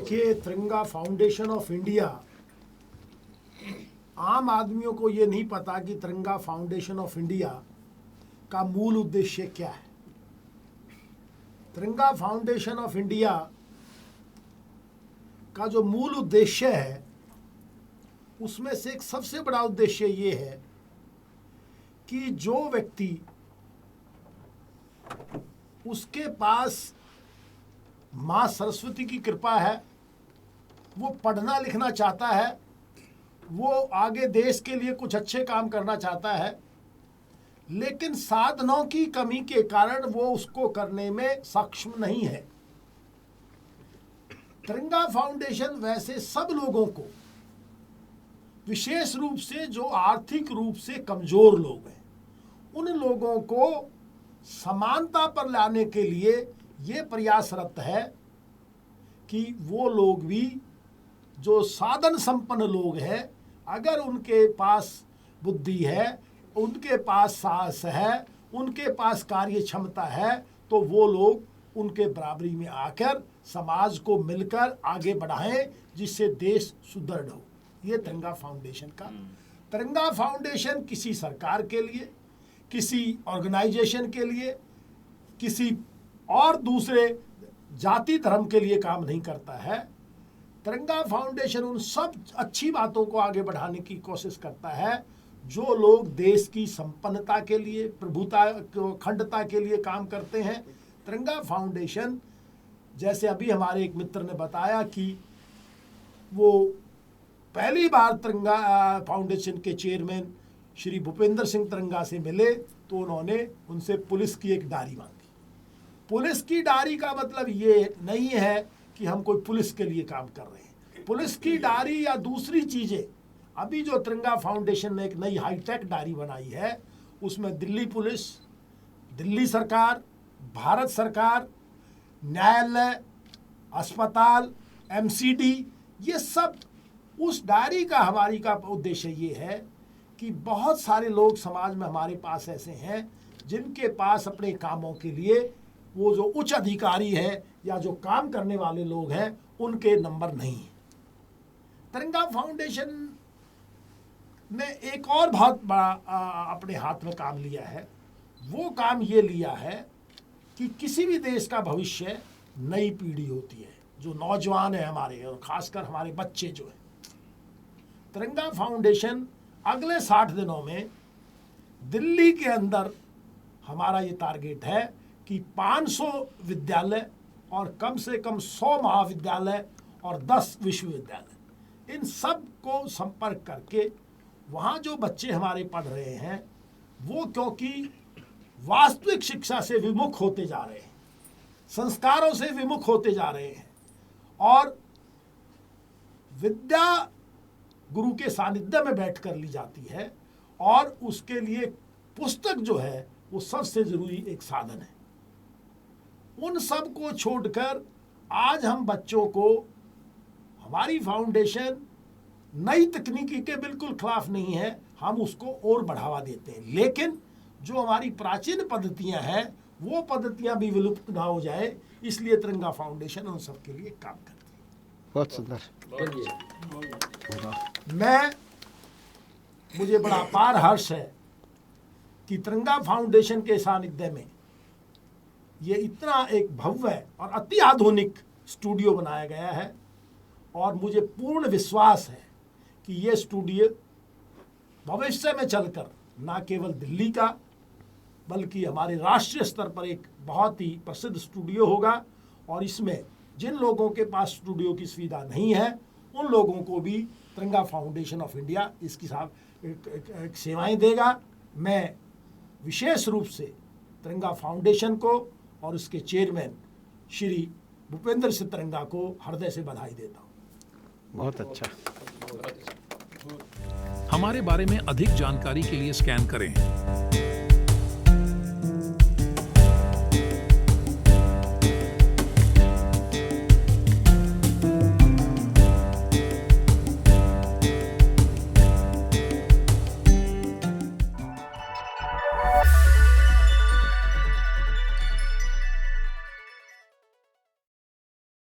देखिए, तिरंगा foundation of India, आम आदमियों को ये नहीं पता कि तिरंगा फाउंडेशन ऑफ इंडिया का मूल उद्देश्य क्या है। तिरंगा फाउंडेशन ऑफ इंडिया का जो मूल उद्देश्य है, उसमें से एक सबसे बड़ा उद्देश्य ये है कि जो व्यक्ति उसके पास माँ सरस्वती की कृपा है, वो पढ़ना लिखना चाहता है, वो आगे देश के लिए कुछ अच्छे काम करना चाहता है, लेकिन साधनों की कमी के कारण वो उसको करने में सक्षम नहीं है। तिरंगा फाउंडेशन वैसे सब लोगों को, विशेष रूप से जो आर्थिक रूप से कमजोर लोग हैं, उन लोगों को समानता पर लाने के लिए ये प्रयासरत है कि वो लोग भी, जो साधन संपन्न लोग हैं, अगर उनके पास बुद्धि है, उनके पास साहस है, उनके पास कार्य क्षमता है, तो वो लोग उनके बराबरी में आकर समाज को मिलकर आगे बढ़ाएं, जिससे देश सुदृढ़ हो। ये तिरंगा फाउंडेशन का। तिरंगा फाउंडेशन किसी सरकार के लिए, किसी ऑर्गेनाइजेशन के लिए, किसी और दूसरे जाति धर्म के लिए काम नहीं करता है। तिरंगा फाउंडेशन उन सब अच्छी बातों को आगे बढ़ाने की कोशिश करता है जो लोग देश की संपन्नता के लिए, प्रभुता, अखंडता के लिए काम करते हैं। तिरंगा फाउंडेशन, जैसे अभी हमारे एक मित्र ने बताया कि वो पहली बार तिरंगा फाउंडेशन के चेयरमैन श्री भूपेंद्र सिंह तिरंगा से मिले, तो उन्होंने उनसे पुलिस की एक डायरी मांगी। पुलिस की डायरी का मतलब ये नहीं है कि हम कोई पुलिस के लिए काम कर रहे हैं। पुलिस की डायरी या दूसरी चीज़ें, अभी जो तिरंगा फाउंडेशन ने एक नई हाईटेक डायरी बनाई है, उसमें दिल्ली पुलिस, दिल्ली सरकार, भारत सरकार, न्यायालय, अस्पताल, एमसीडी, ये सब उस डायरी का, हमारी का उद्देश्य ये है कि बहुत सारे लोग समाज में हमारे पास ऐसे हैं जिनके पास अपने कामों के लिए वो जो उच्च अधिकारी है या जो काम करने वाले लोग हैं, उनके नंबर नहीं है। तिरंगा फाउंडेशन ने एक और बहुत बड़ा अपने हाथ में काम लिया है। वो काम ये लिया है कि किसी भी देश का भविष्य नई पीढ़ी होती है, जो नौजवान है हमारे, और खासकर हमारे बच्चे जो हैं। तिरंगा फाउंडेशन अगले 60 दिनों में दिल्ली के अंदर, हमारा ये टारगेट है कि 500 विद्यालय और कम से कम 100 महाविद्यालय और 10 विश्वविद्यालय, इन सब को संपर्क करके वहाँ जो बच्चे हमारे पढ़ रहे हैं, वो क्योंकि वास्तविक शिक्षा से विमुख होते जा रहे हैं, संस्कारों से विमुख होते जा रहे हैं, और विद्या गुरु के सानिध्य में बैठ कर ली जाती है, और उसके लिए पुस्तक जो है वो सबसे जरूरी एक साधन है। उन सब को छोड़कर आज हम बच्चों को, हमारी फाउंडेशन नई तकनीकी के बिल्कुल खिलाफ नहीं है, हम उसको और बढ़ावा देते हैं, लेकिन जो हमारी प्राचीन पद्धतियां हैं, वो पद्धतियां भी विलुप्त ना हो जाए, इसलिए तिरंगा फाउंडेशन उन सब के लिए काम करती है। बहुत सुंदर। मुझे बड़ा अपार हर्ष है कि तिरंगा फाउंडेशन के सानिध्य में ये इतना एक भव्य और अति आधुनिक स्टूडियो बनाया गया है, और मुझे पूर्ण विश्वास है कि ये स्टूडियो भविष्य में चलकर न केवल दिल्ली का, बल्कि हमारे राष्ट्रीय स्तर पर एक बहुत ही प्रसिद्ध स्टूडियो होगा। और इसमें जिन लोगों के पास स्टूडियो की सुविधा नहीं है, उन लोगों को भी तिरंगा फाउंडेशन ऑफ इंडिया इसकी एक सेवाएं देगा। मैं विशेष रूप से तिरंगा फाउंडेशन को और उसके चेयरमैन श्री भूपेंद्र सिंह तिरंगा को हृदय से बधाई देता हूँ। बहुत अच्छा। हमारे बारे में अधिक जानकारी के लिए स्कैन करें